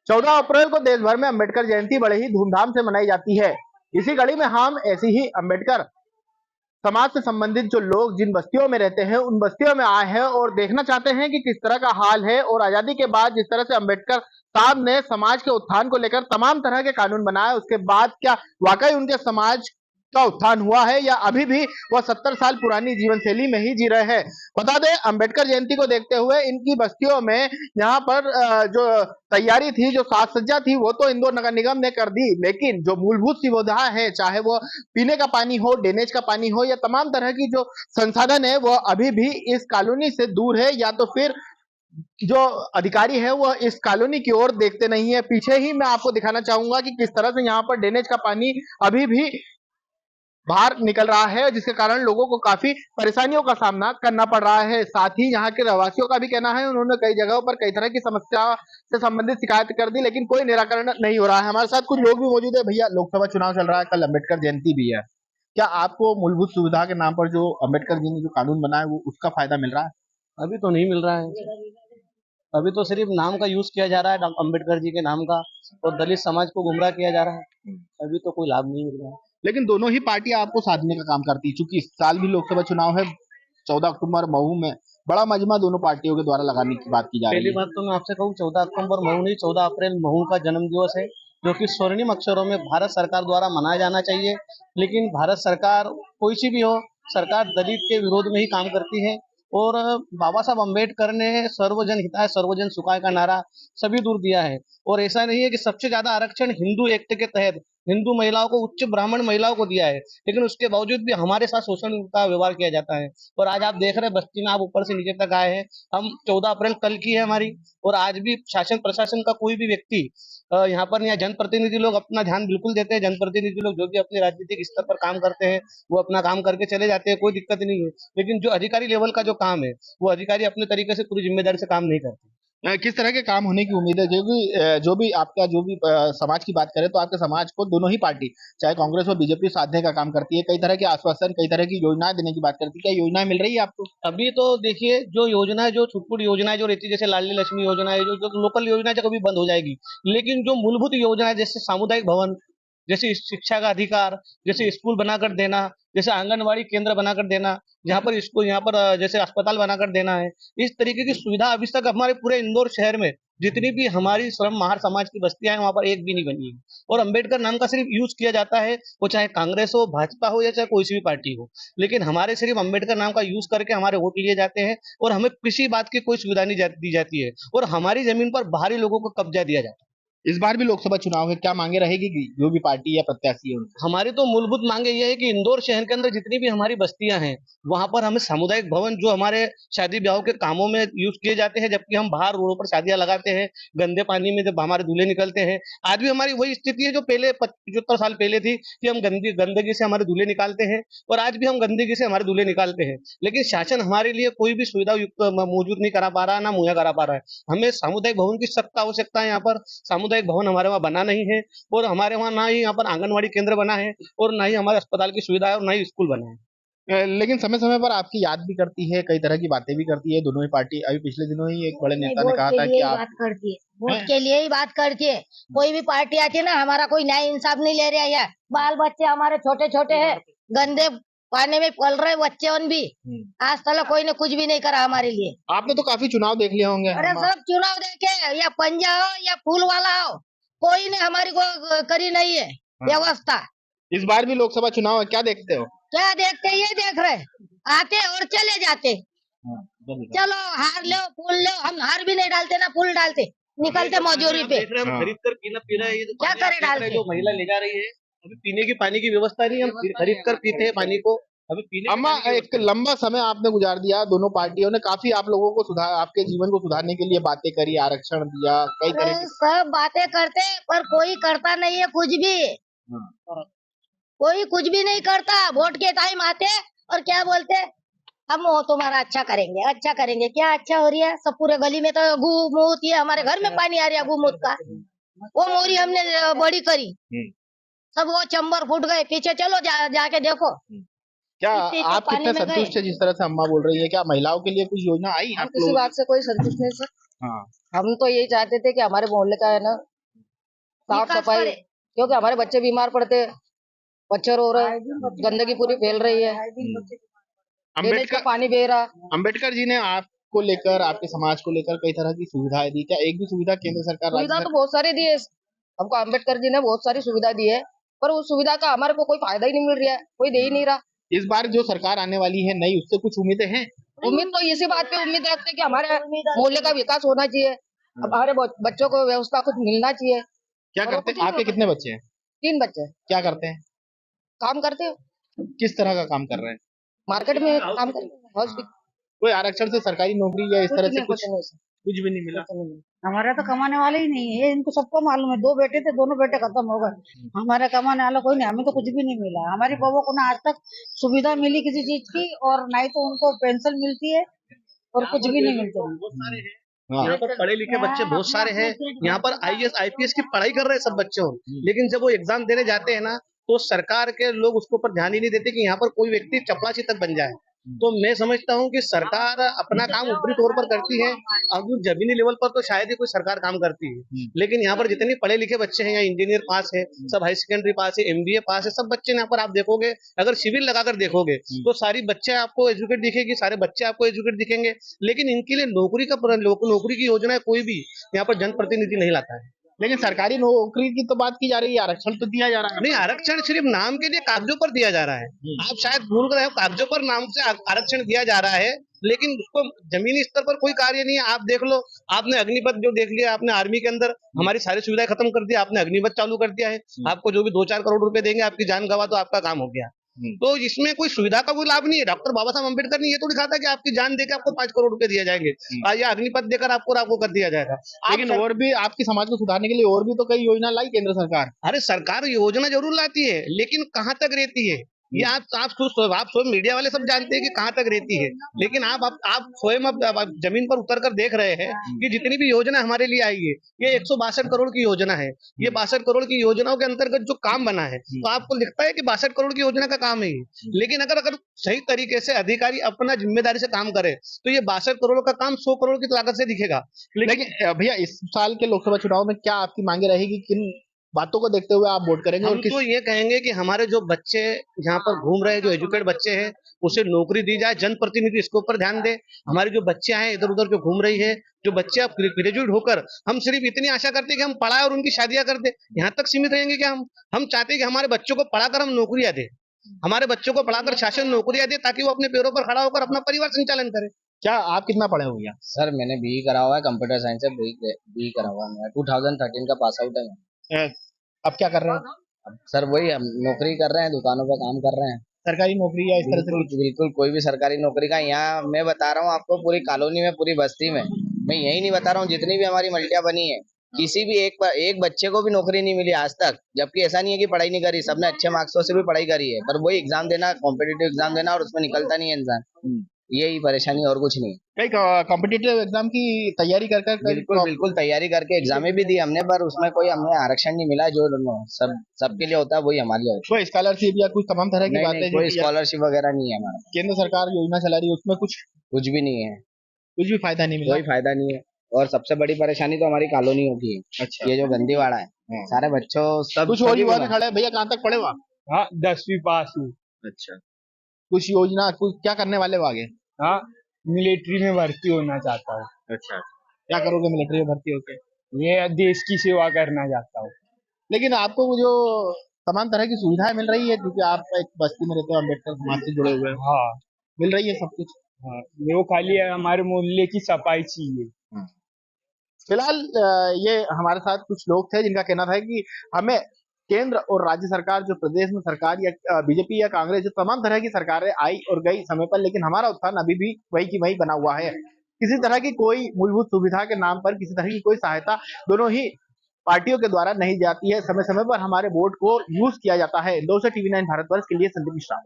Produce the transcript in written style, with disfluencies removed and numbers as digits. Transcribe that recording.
14 अप्रैल को देश भर में अंबेडकर जयंती बड़े ही धूमधाम से मनाई जाती है। इसी कड़ी में हम ऐसी ही अंबेडकर समाज से संबंधित जो लोग जिन बस्तियों में रहते हैं उन बस्तियों में आए हैं और देखना चाहते हैं कि किस तरह का हाल है और आजादी के बाद जिस तरह से अंबेडकर साहब ने समाज के उत्थान को लेकर तमाम तरह के कानून बनाए, उसके बाद क्या वाकई उनके समाज का उत्थान हुआ है या अभी भी वह 70 साल पुरानी जीवन शैली में ही जी रहे हैं। बता दें, अंबेडकर जयंती को देखते हुए इनकी बस्तियों में यहाँ पर जो तैयारी थी, जो साज सज्जा थी, वो तो इंदौर नगर निगम ने कर दी, लेकिन जो मूलभूत सुविधा है, चाहे वो पीने का पानी हो, ड्रेनेज का पानी हो या तमाम तरह की जो संसाधन है, वो अभी भी इस कॉलोनी से दूर है, या तो फिर जो अधिकारी है वो इस कॉलोनी की ओर देखते नहीं है। पीछे ही मैं आपको दिखाना चाहूंगा कि किस तरह से यहाँ पर ड्रेनेज का पानी अभी भी बाहर निकल रहा है, जिसके कारण लोगों को काफी परेशानियों का सामना करना पड़ रहा है। साथ ही यहाँ के रहवासियों का भी कहना है, उन्होंने कई जगहों पर कई तरह की समस्या से संबंधित शिकायत कर दी, लेकिन कोई निराकरण नहीं हो रहा है। हमारे साथ कुछ लोग भी मौजूद है। भैया, लोकसभा चुनाव चल रहा है, कल अम्बेडकर जयंती भी है, क्या आपको मूलभूत सुविधा के नाम पर जो अम्बेडकर जी ने जो कानून बनाया वो उसका फायदा मिल रहा है? अभी तो नहीं मिल रहा है। अभी तो सिर्फ नाम का यूज किया जा रहा है अम्बेडकर जी के नाम का, और दलित समाज को गुमराह किया जा रहा है। अभी तो कोई लाभ नहीं मिल रहा है। लेकिन दोनों ही पार्टियां आपको साधने का काम करती है, चूंकि इस साल भी लोकसभा चुनाव है, 14 अक्टूबर मऊ में बड़ा मजमा दोनों पार्टियों के द्वारा लगाने की बात की जा रही पहली है। बात तो मैं आपसे कहूँ, 14 अक्टूबर मऊ नहीं, 14 अप्रैल मऊ का जन्म दिवस है, जो कि स्वर्णिम अक्षरों में भारत सरकार द्वारा मनाया जाना चाहिए। लेकिन भारत सरकार कोई सी भी हो, सरकार दलित के विरोध में ही काम करती है। और बाबा साहब अम्बेडकर ने सर्वजन हिताय सर्वजन सुखाय का नारा सभी दूर दिया है। और ऐसा नहीं है कि सबसे ज्यादा आरक्षण हिंदू एक्ट के तहत हिंदू महिलाओं को, उच्च ब्राह्मण महिलाओं को दिया है, लेकिन उसके बावजूद भी हमारे साथ शोषण का व्यवहार किया जाता है। और आज आप देख रहे हैं बस्ती में, आप ऊपर से नीचे तक आए हैं। हम 14 अप्रैल कल की है हमारी, और आज भी शासन प्रशासन का कोई भी व्यक्ति यहाँ पर, यहाँ जनप्रतिनिधि लोग अपना ध्यान बिल्कुल देते हैं। जनप्रतिनिधि लोग जो भी अपने राजनीतिक स्तर पर काम करते हैं वो अपना काम करके चले जाते हैं, कोई दिक्कत नहीं है। लेकिन जो अधिकारी लेवल का जो काम है, वो अधिकारी अपने तरीके से पूरी जिम्मेदारी से काम नहीं करते। किस तरह के काम होने की उम्मीद है? क्योंकि जो भी आपका जो भी समाज की बात करें तो आपके समाज को दोनों ही पार्टी, चाहे कांग्रेस और बीजेपी, साधने का काम करती है, कई तरह के आश्वासन, कई तरह की योजनाएं देने की बात करती है। क्या योजनाएं मिल रही है आपको? अभी तो देखिए, जो योजना, जो छुटपुट योजनाएं जो रहती है, जैसे लाडली लक्ष्मी योजना है, जो लोकल योजना है, कभी बंद हो जाएगी। लेकिन जो मूलभूत योजना है, जैसे सामुदायिक भवन, जैसे शिक्षा का अधिकार, जैसे स्कूल बनाकर देना, जैसे आंगनवाड़ी केंद्र बनाकर देना, जहाँ पर इसको, यहाँ पर जैसे अस्पताल बनाकर देना है, इस तरीके की सुविधा अभी तक हमारे पूरे इंदौर शहर में जितनी भी हमारी श्रम महार समाज की बस्तियां हैं, वहां पर एक भी नहीं बनी है। और अंबेडकर नाम का सिर्फ यूज किया जाता है, वो चाहे कांग्रेस हो, भाजपा हो, या चाहे कोई सी भी पार्टी हो। लेकिन हमारे सिर्फ अंबेडकर नाम का यूज करके हमारे वोट लिए जाते हैं, और हमें किसी बात की कोई सुविधा नहीं दी जाती है, और हमारी जमीन पर बाहरी लोगों को कब्जा दिया जाता है। इस बार भी लोकसभा चुनाव है, क्या मांगे रहेगी कि जो भी पार्टी या प्रत्याशी है उनसे? हमारी तो मूलभूत मांगे ये है कि इंदौर शहर के अंदर जितनी भी हमारी बस्तियां हैं, वहां पर हमें सामुदायिक भवन, जो हमारे शादी ब्याह के कामों में यूज किए जाते हैं, जबकि हम बाहर रोडों पर शादियां लगाते हैं, गंदे पानी में जब हमारे दूल्हे निकलते हैं। आज भी हमारी वही स्थिति है जो पहले 75 साल पहले थी, कि हम गंदगी से हमारे दूल्हे निकालते हैं, और आज भी हम गंदगी से हमारे दूल्हे निकालते हैं। लेकिन शासन हमारे लिए कोई भी सुविधा युक्त मौजूद नहीं करा पा रहा, ना मुहैया करा पा रहा है। हमें सामुदायिक भवन की सख्त आवश्यकता है। यहाँ पर सामुदायिक भवन हमारे वहाँ बना नहीं है, और हमारे वहाँ ना ही यहाँ पर आंगनवाड़ी केंद्र बना है, और ना ही हमारे अस्पताल की सुविधा है, और ना ही स्कूल बना है। लेकिन समय समय पर आपकी याद भी करती है, कई तरह की बातें भी करती है दोनों ही पार्टी। अभी पिछले दिनों ही एक बड़े नेता ने कहा था कि आप बात करती है, वोट के लिए ही बात करती है। कोई भी पार्टी आती है ना, हमारा कोई न्याय इंसाफ नहीं ले रहा है। बाल बच्चे हमारे छोटे छोटे हैं, गंदे पानी में पल रहे बच्चे, उन भी आज तक कोई ने कुछ भी नहीं करा हमारे लिए। आपने तो काफी चुनाव देख लिए होंगे। अरे सब चुनाव देखे, या पंजा हो या फूल वाला हो, कोई ने हमारी को करी नहीं है व्यवस्था। इस बार भी लोकसभा चुनाव है, क्या देखते हो? क्या देखते, ये देख रहे, आते और चले जाते। चलो हार लो, फूल लो, हम हार भी नहीं डालते ना फूल डालते, निकलते मजूरी पे। हम खरीद कर पीना पी रहे हैं, क्या करे डाल के? जो महिला ले जा रही है, अभी पीने की पानी की व्यवस्था नहीं, हम खरीद कर पीते हैं पानी को। अभी पीने अम्मा, एक लंबा समय आपने गुजार दिया, दोनों पार्टियों ने काफी आप लोगों को सुधार, आपके जीवन को सुधारने के लिए बातें करी, आरक्षण दिया, कई तरह की। सब बातें करते पर कोई करता नहीं है कुछ भी। कोई कुछ भी नहीं करता। वोट के टाइम आते और क्या बोलते, हम वो तुम्हारा अच्छा करेंगे, अच्छा करेंगे। क्या अच्छा हो रही है? सब पूरे गली में तो गू मूत, ये हमारे घर में पानी आ रहा है गू मूत का। वो मोरी हमने बड़ी करी, सब वो चंबर फूट गए। पीछे चलो जाके देखो। क्या आप कितने संतुष्ट है जिस तरह से अम्मा बोल रही है? क्या महिलाओं के लिए कुछ योजना आई? हम किसी बात से कोई संतुष्ट नहीं सर। हाँ, हम तो यही चाहते थे कि हमारे मोहल्ले का है ना, साफ विकास सफाई, करे। क्योंकि हमारे बच्चे बीमार पड़ते हैं, मच्छर हो रहे हैं, गंदगी पूरी फैल रही है, ड्रेनेज का अम्बेडकर पानी बह रहा। अम्बेडकर जी ने आपको लेकर, आपके समाज को लेकर कई तरह की सुविधाएं दी। क्या एक भी सुविधा केंद्र सरकार, राज्य सुविधा तो सरकार? बहुत सारी दी है हमको, अम्बेडकर जी ने बहुत सारी सुविधा दी है, पर उस सुविधा का हमारे को कोई फायदा ही नहीं मिल रहा है, कोई दे ही नहीं रहा। इस बार जो सरकार आने वाली है नई, उससे कुछ उम्मीदें हैं? उम्मीद तो इसी बात पे उम्मीद रखते हैं कि हमारे मोहल्ले का विकास होना चाहिए, हमारे बच्चों को व्यवस्था कुछ मिलना चाहिए। क्या और वो करते कुछ नहीं आपके हो कितने बच्चे हैं? 3 बच्चे हैं, क्या करते हैं? काम करते हैं, किस तरह का काम कर रहे हैं? मार्केट में काम करते हैं, हॉस्पिटल। कोई आरक्षण से सरकारी नौकरी या इस तरह से कुछ नहीं सर, कुछ भी नहीं मिला? कुछ नहीं। हमारे तो कमाने वाले ही नहीं है, इनको सबको मालूम है। 2 बेटे थे, दोनों बेटे खत्म हो गए। हमारे कमाने वाला कोई नहीं, हमें तो कुछ भी नहीं मिला। हमारी बहू को ना आज तक सुविधा मिली किसी चीज की, और ना ही तो उनको पेंशन मिलती है, और कुछ भी नहीं मिलता। हाँ। यहाँ पर पढ़े लिखे बच्चे बहुत सारे हैं, यहाँ पर आईएएस आईपीएस की पढ़ाई कर रहे हैं सब बच्चे, लेकिन जब वो एग्जाम देने जाते हैं ना, तो सरकार के लोग उसके ऊपर ध्यान ही नहीं देते कि यहाँ पर कोई व्यक्ति चपरासी तक बन जाए। तो मैं समझता हूँ कि सरकार अपना काम ऊपरी तौर पर करती है, अब जमीनी लेवल पर तो शायद ही कोई सरकार काम करती है, लेकिन यहाँ पर जितने पढ़े लिखे बच्चे हैं, यहाँ इंजीनियर पास है, सब हाई सेकेंडरी पास है, एमबीए पास है, सब बच्चे यहाँ पर आप देखोगे, अगर सिविल लगाकर देखोगे तो सारी बच्चे आपको एजुकेट दिखेगी, सारे बच्चे आपको एजुकेट दिखेंगे, लेकिन इनके लिए नौकरी की योजना कोई भी यहाँ पर जनप्रतिनिधि नहीं लाता है। लेकिन सरकारी नौकरी की तो बात की जा रही है, आरक्षण तो दिया जा रहा है। नहीं, आरक्षण सिर्फ नाम के लिए कागजों पर दिया जा रहा है। आप शायद भूल गए हो, कागजों पर नाम से आरक्षण दिया जा रहा है, लेकिन उसको जमीनी स्तर पर कोई कार्य नहीं है। आप देख लो, आपने अग्निपथ जो देख लिया, आपने आर्मी के अंदर हमारी सारी सुविधाएं खत्म कर दी, आपने अग्निपथ चालू कर दिया है, आपको जो भी 2-4 करोड़ रुपए देंगे, आपकी जान गवा तो आपका काम हो गया। तो इसमें कोई सुविधा का कोई लाभ नहीं है। डॉक्टर बाबा साहब अम्बेडकर ने ये तो लिखा था कि आपकी जान देकर आपको 5 करोड़ रुपए दिए जाएंगे, या अग्निपथ देकर आपको कर दिया जाएगा। लेकिन और भी आपकी समाज को सुधारने के लिए और भी तो कई योजना लाई केंद्र सरकार। अरे सरकार योजना जरूर लाती है, लेकिन कहाँ तक रहती है ये आप स्वयं मीडिया वाले सब जानते हैं कि कहाँ तक रहती है, लेकिन आप स्वयं अब जमीन पर उतर कर देख रहे हैं कि जितनी भी योजना हमारे लिए आई है, ये 162 करोड़ की योजना है। ये 62 करोड़ की योजनाओं के अंतर्गत जो काम बना है, तो आपको लिखता है कि 62 करोड़ की योजना का काम है ये, लेकिन अगर सही तरीके से अधिकारी अपना जिम्मेदारी से काम करे तो ये 62 करोड़ का काम 100 करोड़ की लागत से दिखेगा। लेकिन भैया, इस साल के लोकसभा चुनाव में क्या आपकी मांगे रहेगी, किन बातों को देखते हुए आप वोट करेंगे? हम और किस तो ये कहेंगे कि हमारे जो बच्चे यहाँ पर घूम रहे हैं, जो एजुकेट बच्चे हैं, उसे नौकरी दी जाए, जनप्रतिनिधि इसके ऊपर ध्यान दे। हमारी जो बच्चे हैं इधर उधर जो घूम रही है, जो बच्चे अब ग्रेजुएट होकर, हम सिर्फ इतनी आशा करते हैं कि हम पढ़ाए और उनकी शादियां कर दे, यहाँ तक सीमित रहेंगे क्या? हम चाहते हैं कि हमारे बच्चों को पढ़ाकर हम नौकरियां दे, हमारे बच्चों को पढ़ाकर शासन नौकरियां दे, ताकि वो अपने पैरों पर खड़ा होकर अपना परिवार संचालन करे। क्या आप कितना पढ़े हो भैया? सर मैंने बीई करा हुआ है, कंप्यूटर साइंस से बीई करा हुआ है, 2013 का पास आउट है मैं। अब क्या कर रहे हो? अब सर वही हम नौकरी कर रहे हैं, दुकानों पे काम कर रहे हैं। सरकारी नौकरी या इस तरह से? बिल्कुल कोई भी सरकारी नौकरी का, यहाँ मैं बता रहा हूँ आपको, पूरी कॉलोनी में, पूरी बस्ती में, मैं यही नहीं बता रहा हूँ, जितनी भी हमारी मल्टियां बनी है, किसी भी एक बच्चे को भी नौकरी नहीं मिली आज तक। जबकि ऐसा नहीं है कि पढ़ाई नहीं करी, सबने अच्छे मार्क्सों से भी पढ़ाई करी है, पर वही एग्जाम देना, कॉम्पिटिटिव एग्जाम देना, और उसमें निकलता नहीं है इंसान। यही परेशानी, और कुछ नहीं। कई कॉम्पिटिटिव एग्जाम की तैयारी कर बिल्कुल तैयारी करके एग्जाम भी दी हमने, पर उसमें कोई हमें आरक्षण नहीं मिला। जो सबके लिए होता है वही हमारे लिए होता कोई स्कॉलरशिप या कुछ तमाम तरह की है। बातें? नहीं, कोई स्कॉलरशिप वगैरह नहीं है हमारा। केंद्र सरकार योजना चला रही है, उसमें कुछ भी नहीं है, कुछ भी फायदा नहीं मिला। कोई फायदा नहीं है। और सबसे बड़ी परेशानी तो हमारी कॉलोनियों की है। अच्छा। ये जो गंदीवाड़ा है, सारे बच्चों सब कुछ और युवा खड़े हैं। भैया कहाँ तक पढ़े हो आप? हाँ, 10वीं पास हूँ। अच्छा। कुछ योजना, कुछ क्या करने वाले हो आगे? हाँ, मिलिट्री में भर्ती होना चाहता हूँ। अच्छा। क्या करोगे मिलिट्री में भर्ती होके? ये देश की सेवा करना चाहता हूँ। लेकिन आपको जो तमाम तरह की सुविधाएं मिल रही है, क्योंकि आप एक बस्ती में रहते हो, अम्बेडकर समाज से जुड़े हुए हो। हाँ, मिल रही है सब कुछ। हाँ, मेरे को खाली हमारे मोहल्ले की सफाई चाहिए। फिलहाल ये हमारे साथ कुछ लोग थे जिनका कहना था कि हमें केंद्र और राज्य सरकार, जो प्रदेश में सरकार या बीजेपी या कांग्रेस, जो तमाम तरह की सरकारें आई और गई समय पर, लेकिन हमारा उत्थान अभी भी वही की वही बना हुआ है। किसी तरह की कोई मूलभूत सुविधा के नाम पर किसी तरह की कोई सहायता दोनों ही पार्टियों के द्वारा नहीं जाती है। समय समय पर हमारे वोट को यूज किया जाता है। इंदौर से TV9 भारतवर्ष के लिए संदीप मिश्रा।